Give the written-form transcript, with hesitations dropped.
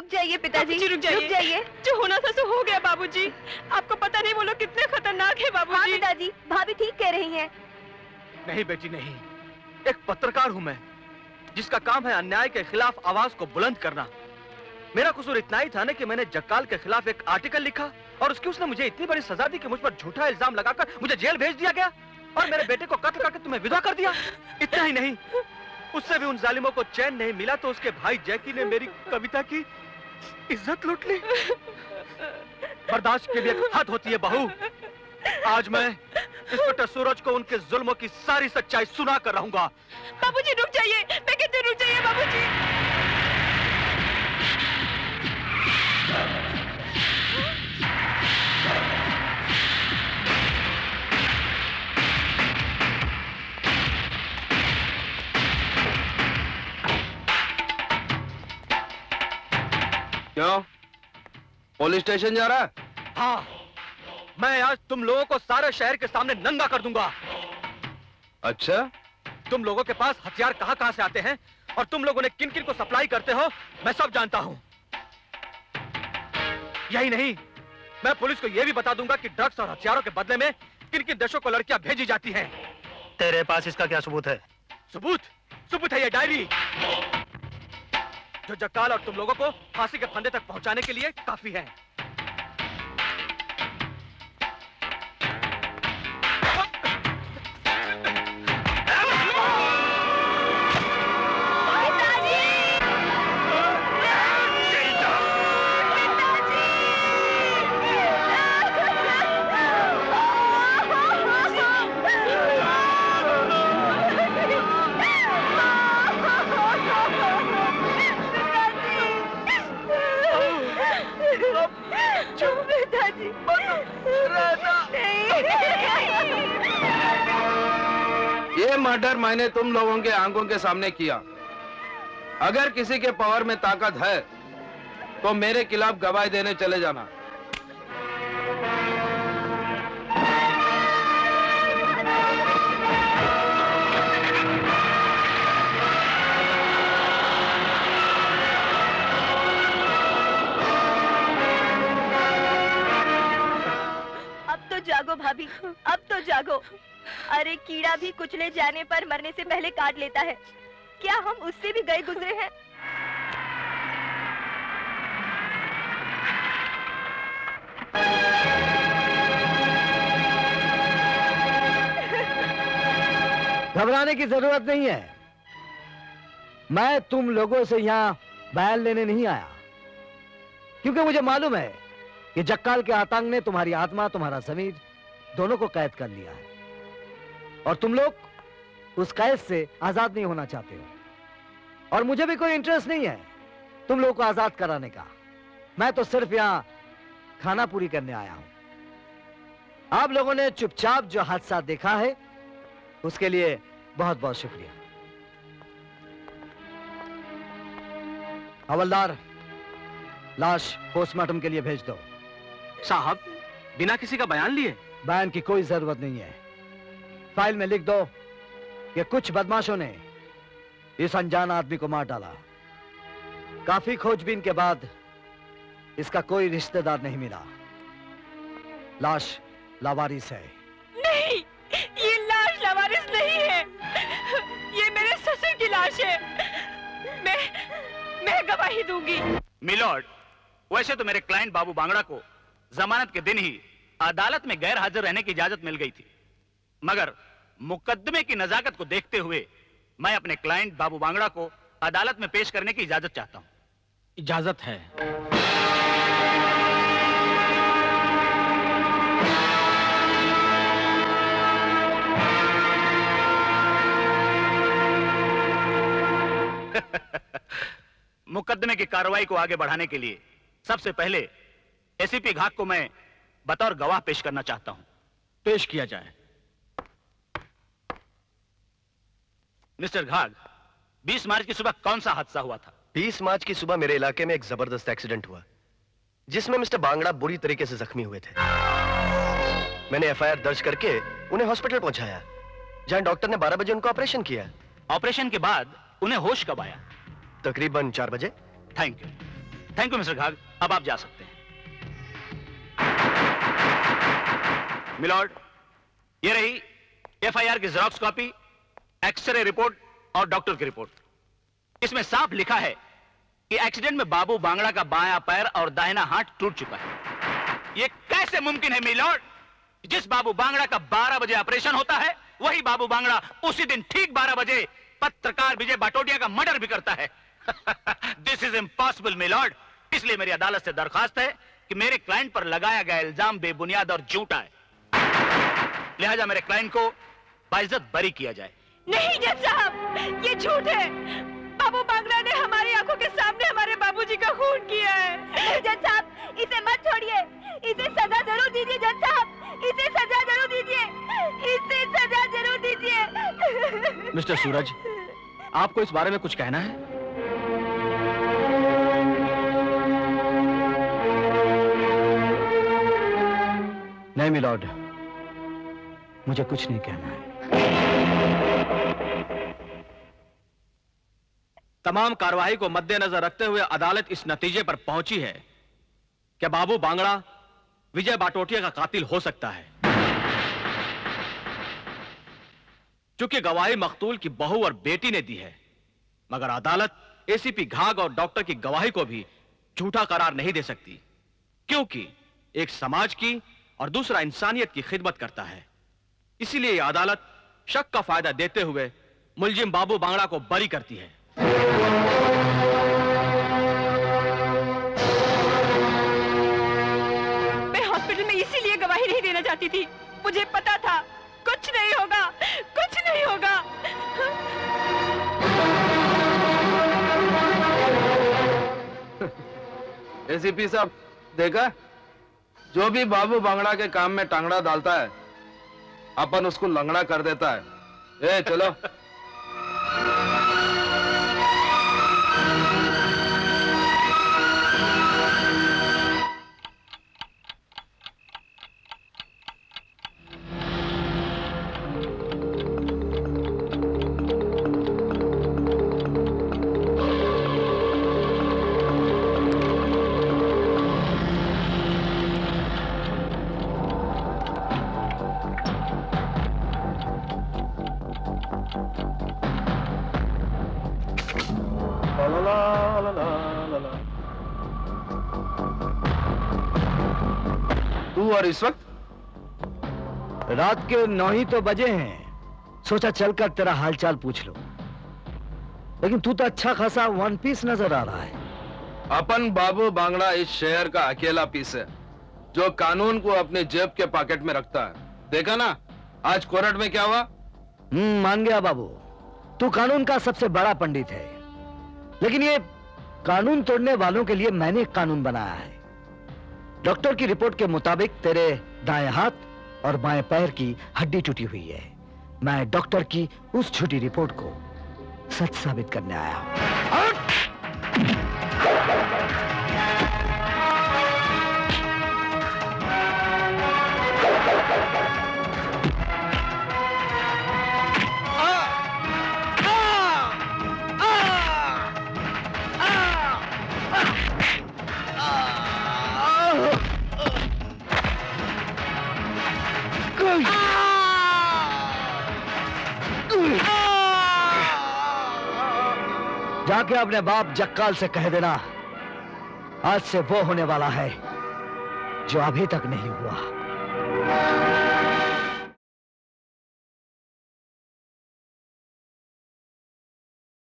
जाइए पिताजी, रुक जाइए। जो होना था सो हो गया बाबूजी। आपको पता नहीं वो लोग कितने खतरनाक है बाबूजी। हाँ पिताजी, भाभी ठीक कह रही हैं। नहीं बेटी नहीं, एक पत्रकार हूं मैं, जिसका काम है अन्याय के खिलाफ आवाज को बुलंद करना। मेरा कसूर इतना ही था ना कि मैंने जक्काल के खिलाफ एक आर्टिकल लिखा और उसने मुझे इतनी बड़ी सजा दी कि मुझ पर झूठा इल्जाम लगाकर मुझे जेल भेज दिया गया और मेरे बेटे को कत्ल करके तुम्हें विधवा कर दिया। इतना ही नहीं, उससे भी उन जालिमों को चैन नहीं मिला तो उसके भाई जैकी ने मेरी कविता की इज्जत लूट ली। बर्दाश्त की भी एक हद होती है बहू। आज मैं इंस्पेक्टर सूरज को उनके जुल्मों की सारी सच्चाई सुना कर रहूंगा। बाबूजी रुक जाइए, मैं कहती हूँ रुक जाइए बाबूजी। क्यों? पुलिस स्टेशन जा रहा है? हाँ, मैं आज तुम लोगों को सारे शहर के सामने नंगा कर दूंगा। अच्छा? तुम लोगों के पास हथियार कहां से आते हैं और तुम लोगों ने किन किन को सप्लाई करते हो, मैं सब जानता हूं। यही नहीं, मैं पुलिस को यह भी बता दूंगा कि ड्रग्स और हथियारों के बदले में किन किन देशों को लड़कियां भेजी जाती हैं। तेरे पास इसका क्या सबूत है? सबूत है ये डायरी, जो जक्काल और तुम लोगों को फांसी के फंदे तक पहुंचाने के लिए काफी है। ये मर्डर मैंने तुम लोगों के आंखों के सामने किया। अगर किसी के पावर में ताकत है तो मेरे खिलाफ गवाही देने चले जाना। अब तो जागो भाभी, अब तो जागो। अरे कीड़ा भी कुचले जाने पर मरने से पहले काट लेता है, क्या हम उससे भी गए गुजरे हैं? घबराने की जरूरत नहीं है। मैं तुम लोगों से यहां बयान लेने नहीं आया, क्योंकि मुझे मालूम है कि जक्काल के आतंक ने तुम्हारी आत्मा, तुम्हारा ज़मीर दोनों को कैद कर लिया है और तुम लोग उस कैद से आजाद नहीं होना चाहते हो। और मुझे भी कोई इंटरेस्ट नहीं है तुम लोगों को आजाद कराने का। मैं तो सिर्फ यहां खाना पूरी करने आया हूं। आप लोगों ने चुपचाप जो हादसा देखा है उसके लिए बहुत बहुत शुक्रिया। हवलदार, लाश पोस्टमार्टम के लिए भेज दो। साहब, बिना किसी का बयान लिए? बयान की कोई जरूरत नहीं है। फाइल में लिख दो कि कुछ बदमाशों ने इस अनजान आदमी को मार डाला। काफी खोजबीन के बाद इसका कोई रिश्तेदार नहीं मिला। लाश लावारिस है। नहीं, ये लाश लावारिस नहीं है, ये मेरे ससुर की लाश है। मैं गवाही दूंगी। मिलॉर्ड, वैसे तो मेरे क्लाइंट बाबू बांगड़ा को जमानत के दिन ही अदालत में गैर हाजिर रहने की इजाजत मिल गई थी, मगर मुकदमे की नजाकत को देखते हुए मैं अपने क्लाइंट बाबू बांगड़ा को अदालत में पेश करने की इजाजत चाहता हूं। इजाजत है। मुकदमे की कार्रवाई को आगे बढ़ाने के लिए सबसे पहले एसीपी घाक को मैं बतौर गवाह पेश करना चाहता हूं। पेश किया जाए। मिस्टर घाग, 20 मार्च की सुबह कौन सा हादसा हुआ था? 20 मार्च की सुबह मेरे इलाके में एक जबरदस्त एक्सीडेंट हुआ जिसमें मिस्टर बांगड़ा बुरी तरीके से जख्मी हुए थे। मैंने एफआईआर दर्ज करके उन्हें हॉस्पिटल पहुंचाया, जहां डॉक्टर ने 12 बजे उनका ऑपरेशन किया। ऑपरेशन के बाद उन्हें होश कब आया? तकरीबन 4 बजे। Thank you. Thank you mister Ghag, अब आप जा सकते हैं। मिलॉर्ड, ये रही एफआईआर की जेरॉक्स कॉपी, एक्सरे रिपोर्ट और डॉक्टर की रिपोर्ट। इसमें साफ लिखा है कि एक्सीडेंट में बाबू बांगड़ा का बायां पैर और दाहिना हाथ टूट चुका है। यह कैसे मुमकिन है मिलॉर्ड? जिस बाबू बांगड़ा का 12 बजे ऑपरेशन होता है, वही बाबू बांगड़ा उसी दिन ठीक 12 बजे पत्रकार विजय बाटोटिया का मर्डर भी करता है। This is impossible milord. इसलिए मेरी अदालत से दरखास्त है कि मेरे क्लाइंट पर लगाया गया इल्जाम बेबुनियाद और झूठा है। लिहाजा मेरे क्लाइंट को बाइज्जत बरी किया जाए। नहीं जज साहब, ये झूठ है। बाबू बांगड़ा ने हमारी आंखों के सामने हमारे बाबूजी का खून किया है। जज साहब, इसे मत छोड़िए, इसे सजा जरूर दीजिए। जज साहब, इसे सजा जरूर दीजिए, इसे सजा जरूर दीजिए। मिस्टर सूरज, आपको इस बारे में कुछ कहना है? नहीं मिलॉर्ड, मुझे कुछ नहीं कहना है। तमाम कार्रवाई को मद्देनजर रखते हुए अदालत इस नतीजे पर पहुंची है कि बाबू बांगड़ा विजय बाटोटिया का कातिल हो सकता है। चूंकि गवाही मकतूल की बहू और बेटी ने दी है, मगर अदालत एसीपी घाग और डॉक्टर की गवाही को भी झूठा करार नहीं दे सकती, क्योंकि एक समाज की और दूसरा इंसानियत की खिदमत करता है। इसीलिए यह अदालत शक का फायदा देते हुए मुलजिम बाबू बांगड़ा को बरी करती है। मैं हॉस्पिटल में इसीलिए गवाही नहीं देना चाहती थी। मुझे पता था कुछ नहीं होगा, कुछ नहीं होगा। एसीपी साहब, देखा, जो भी बाबू बांगड़ा के काम में टांगड़ा डालता है, अपन उसको लंगड़ा कर देता है। ए चलो। तू और इस वक्त? रात के 9 ही तो बजे हैं। सोचा चलकर तेरा हालचाल पूछ लो। लेकिन तू तो अच्छा खासा वन पीस नजर आ रहा है। अपन बाबू बांगड़ा इस शहर का अकेला पीस है जो कानून को अपने जेब के पॉकेट में रखता है। देखा ना आज कोर्ट में क्या हुआ? मान गया बाबू, तू कानून का सबसे बड़ा पंडित है। लेकिन ये कानून तोड़ने वालों के लिए मैंने एक कानून बनाया है। डॉक्टर की रिपोर्ट के मुताबिक तेरे दाएं हाथ और बाएं पैर की हड्डी टूटी हुई है। मैं डॉक्टर की उस झूठी रिपोर्ट को सच साबित करने आया हूं। जाके अपने बाप जक्काल से कह देना, आज से वो होने वाला है जो अभी तक नहीं हुआ।